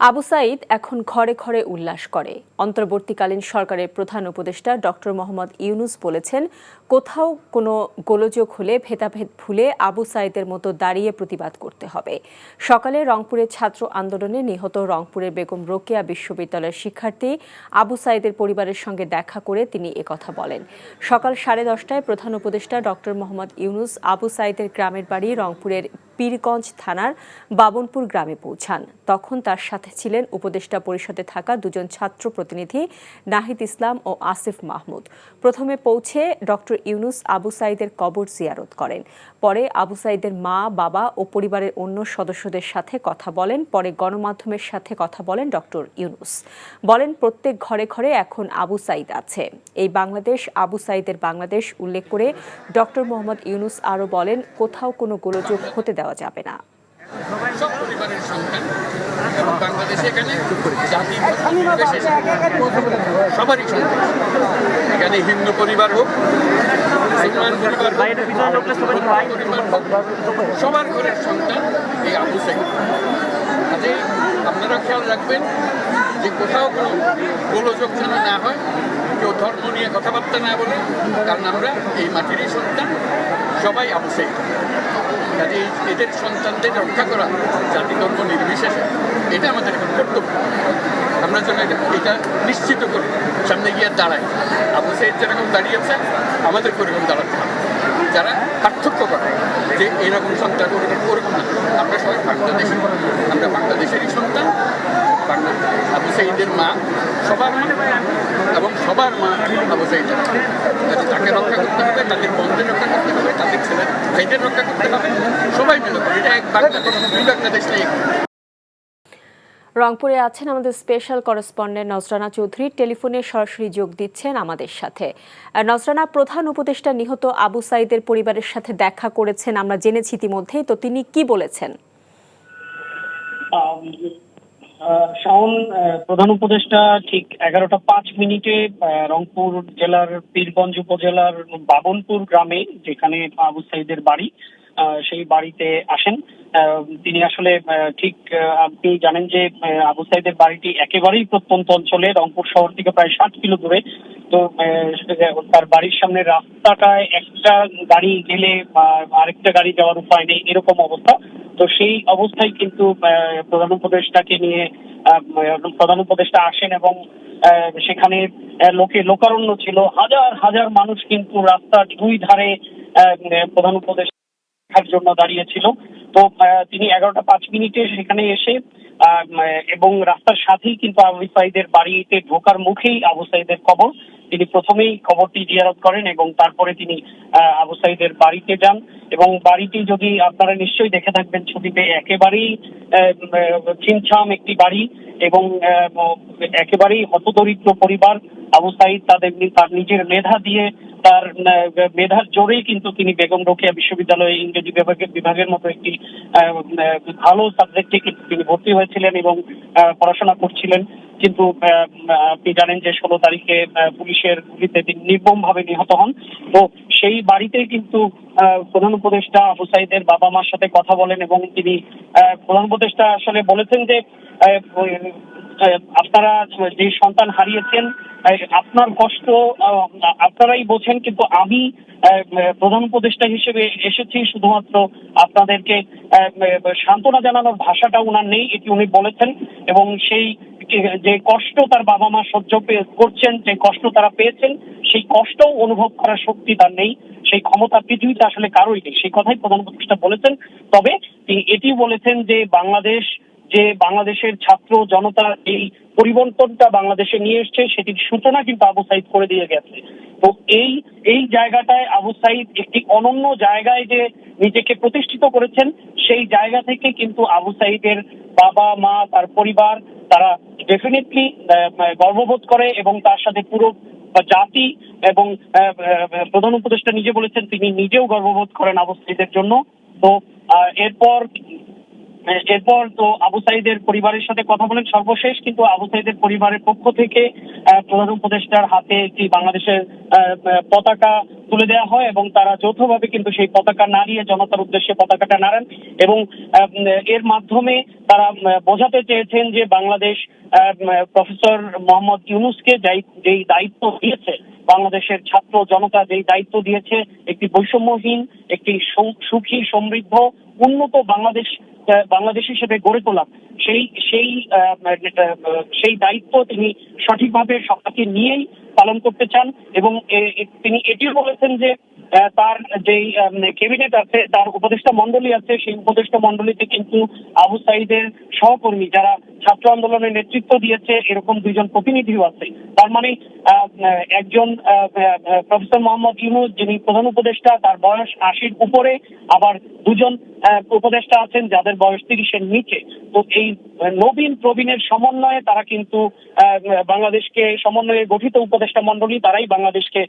আবু সাঈদ এখন ঘরে ঘরে উল্লাস করে। অন্তর্বর্তীকালীন সরকারের প্রধান উপদেষ্টা ডক্টর মোহাম্মদ ইউনূস বলেছেন, কোথাও কোনো গোলযোগ হলে ভেদাভেদ ভুলে আবু সাঈদের মতো দাঁড়িয়ে প্রতিবাদ করতে হবে। সকালে রংপুরের ছাত্র আন্দোলনে নিহত রংপুরের বেগম রোকেয়া বিশ্ববিদ্যালয়ের শিক্ষার্থী আবু সাঈদের পরিবারের সঙ্গে দেখা করে তিনি একথা বলেন। সকাল 10:30টায় প্রধান উপদেষ্টা ডক্টর মোহাম্মদ ইউনূস আবু সাঈদের গ্রামের বাড়ি রংপুরের পীরগঞ্জ থানার বাবনপুর গ্রামে পৌঁছান। তখন তার সাথে ছিলেন উপদেষ্টা পরিষদে থাকা দুজন ছাত্র প্রতিনিধি নাহিদ ইসলাম ও আসিফ মাহমুদ। প্রথমে পৌঁছে ডক্টর ইউনূস আবু সাঈদের কবর জিয়ারত করেন। পরে আবু সাঈদের মা, বাবা ও পরিবারের অন্য সদস্যদের সাথে কথা বলেন। পরে গণমাধ্যমের সাথে কথা বলেন ডক্টর ইউনূস। বলেন, প্রত্যেক ঘরে ঘরে এখন আবু সাঈদ আছে। এই বাংলাদেশ আবু সাঈদের বাংলাদেশ উল্লেখ করে ডক্টর মোহাম্মদ ইউনূস আরও বলেন, কোথাও কোনো গোলযোগ হতে দেওয়া যাবে না। সব পরিবারের সন্তান এবং বাংলাদেশে এখানে জাতি সবারই সন্তান। এখানে হিন্দু পরিবার হোক, মুসলমান পরিবার হোক, সবার ঘরের সন্তান এই আবু সাঈদ। কাজে আপনারা খেয়াল রাখবেন যে কোথাও কোনো গোলযোগ যেন না হয়, কেউ ধর্ম নিয়ে কথাবার্তা না বলে, কারণ আমরা এই মাটিরই সন্তান, সবাই আবু সাঈদ। কাজে এদের সন্তানদের রক্ষা করা জাতি ধর্ম নির্বিশেষে এটা আমাদের এখন কর্তব্য। আমরা যেন এটা নিশ্চিত করি, সামনে গিয়ে দাঁড়াই। আবু সাঈদ যেরকম দাঁড়িয়েছে আমাদের ওরকম দাঁড়াতে হবে। যারা পার্থক্য করে যে এরকম সন্তান ওরকম না, আমরা সবাই বাংলাদেশি, আমরা বাংলাদেশেরই সন্তান। আবু সাঈদের মা সবার মা এবং সবার মা আবু সাঈদ। তাকে রক্ষা করতে হবে, তাদের বন্ধের রক্ষা করতে হবে, তাদের ছেলে ভাইদের রক্ষা করতে হবে, সবাই মিলে। এটা এক বাংলাদেশ, দুই বাংলাদেশ নেই। রংপুরে আছেন আমাদের স্পেশাল করেসপন্ডেন্ট নজরানা চৌধুরী, টেলিফোনে সরাসরি যোগ দিচ্ছেন আমাদের সাথে। নজরানা, প্রধান উপদেষ্টা নিহত আবু সাঈদের পরিবারের সাথে দেখা করেছেন, আমরা জেনেছি ইতিমধ্যেই, তো তিনি কি বলেছেন? শাওন, প্রধান উপদেষ্টা ঠিক 11টা 5 মিনিটে রংপুর জেলার পীরগঞ্জ উপজেলার বাবনপুর গ্রামে, যেখানে আবু সাঈদের বাড়ি, সেই বাড়িতে আসেন। তিনি আসলে ঠিক আপনি জানেন যে আবু সাঈদের বাড়িটি একেবারেই প্রত্যন্ত অঞ্চলে, রংপুর শহর থেকে প্রায় 60 কিলো দূরে। তো তার বাড়ির সামনে রাস্তাটায় একটা গাড়ি গেলে আরেকটা গাড়ি যাওয়ার উপায় নেই, এরকম অবস্থা। তো সেই অবস্থায় কিন্তু প্রধান উপদেষ্টাকে নিয়ে প্রধান উপদেষ্টা আসেন এবং সেখানে লোকারণ্য ছিল। হাজার হাজার মানুষ কিন্তু রাস্তার দুই ধারে প্রধান উপদেষ্টার জন্য দাঁড়িয়েছিল। তো তিনি 11টা 5 মিনিটে সেখানে এসে এবং রাস্তার সাথেই কিন্তু আবু সাঈদের বাড়িতে ঢোকার মুখেই আবু সাঈদের কবর। তিনি প্রথমেই কবরটি জিয়ারত করেন এবং তারপরে তিনি আবু সাঈদের বাড়িতে যান। এবং বাড়িটি যদি আপনারা নিশ্চয়ই দেখে থাকবেন ছবিতে, একেবারেই ছিমছাম একটি বাড়ি এবং একেবারেই হতদরিদ্র পরিবার। আবু সাঈদ তার নিজের মেধা দিয়ে, তার মেধার জোরেই কিন্তু তিনি বেগম রোকেয়া বিশ্ববিদ্যালয়ে ইংরেজি বিভাগের মতো একটি ভালো সাবজেক্টে কিন্তু তিনি ভর্তি হয়েছিলেন এবং পড়াশোনা করছিলেন। কিন্তু আপনি জানেন যে 16 তারিখে পুলিশের গুলিতে তিনি নির্মমভাবে নিহত হন। তো সেই বাড়িতেই কিন্তু প্রধান উপদেষ্টা আবু সাঈদের বাবা মার সাথে কথা বলেন এবং তিনি প্রধান উপদেষ্টা আসলে বলেছেন যে আপনারা যে সন্তান হারিয়েছেন, আপনার কষ্ট আপনারাই বোঝেন, কিন্তু আমি প্রধান উপদেষ্টা হিসেবে এসেছি শুধুমাত্র আপনাদেরকে সান্ত্বনা জানানোর ভাষাটা উনার নেই, এটি উনি বলেছেন। এবং সেই যে কষ্ট তার বাবা মা সহ্য করছেন, যে কষ্ট তারা পেয়েছেন, সেই কষ্টও অনুভব করার শক্তি তার নেই, সেই ক্ষমতা পৃথিবীতে আসলে কারোই নেই, সেই কথাই প্রধান উপদেষ্টা বলেছেন। তবে তিনি এটি বলেছেন যে বাংলাদেশের ছাত্র জনতা এই পরিবর্তনটা বাংলাদেশে নিয়ে এসছে, সেটির সূচনা কিন্তু আবু সাঈদ করে দিয়ে গেছে। তো এই জায়গাটায় আবু সাঈদ একটি অনন্য জায়গায় যে নিজেকে প্রতিষ্ঠিত করেছেন, সেই জায়গা থেকে কিন্তু আবু সাঈদের বাবা মা, তার পরিবার, তারা ডেফিনেটলি গর্ববোধ করে এবং তার সাথে পুরো জাতি এবং প্রধান উপদেষ্টা নিজে বলেছেন তিনি নিজেও গর্ববোধ করেন আবু সাঈদের জন্য। তো এরপর এরপর তো আবু সাইদের পরিবারের সাথে কথা বলেন। সর্বশেষ কিন্তু আবু সাইদের পরিবারের পক্ষ থেকে প্রধান উপদেষ্টার হাতে একটি বাংলাদেশের পতাকা তুলে দেওয়া হয় এবং তারা যৌথভাবে কিন্তু সেই পতাকা নাড়িয়ে জনতার উদ্দেশ্যে পতাকাটা নাড়ান এবং এর মাধ্যমে তারা বোঝাতে চেয়েছেন যে বাংলাদেশ প্রফেসর মোহাম্মদ ইউনূসকে যেই দায়িত্ব দিয়েছে, বাংলাদেশের ছাত্র জনতা যেই দায়িত্ব দিয়েছে একটি বৈষম্যহীন, একটি সুখী, সমৃদ্ধ, উন্নত বাংলাদেশ হিসেবে গড়ে তোলা, সেই দায়িত্ব তিনি সঠিকভাবে সবাইকে নিয়েই পালন করতে চান এবং তিনি এটিও বলেছেন যে তার যেই ক্যাবিনেট আছে, তার উপদেষ্টা মণ্ডলী আছে, সেই উপদেষ্টা মণ্ডলীতে কিন্তু আবু সাইদের সহকর্মী যারা ছাত্র আন্দোলনের নেতৃত্ব দিয়েছে এরকম দুইজন প্রতিনিধিও আছে। তার মানে একজন প্রফেসর মোহাম্মদ ইউনূস যিনি প্রধান উপদেষ্টা, তার বয়স 80-র উপরে, আবার দুজন উপদেষ্টা আছেন যাদের বয়স 30-এর নিচে। তো এই নবীন প্রবীণের সমন্বয়ে তারা কিন্তু বাংলাদেশকে সমন্বয়ে গঠিত উপদেষ্টা মণ্ডলী, তারাই বাংলাদেশকে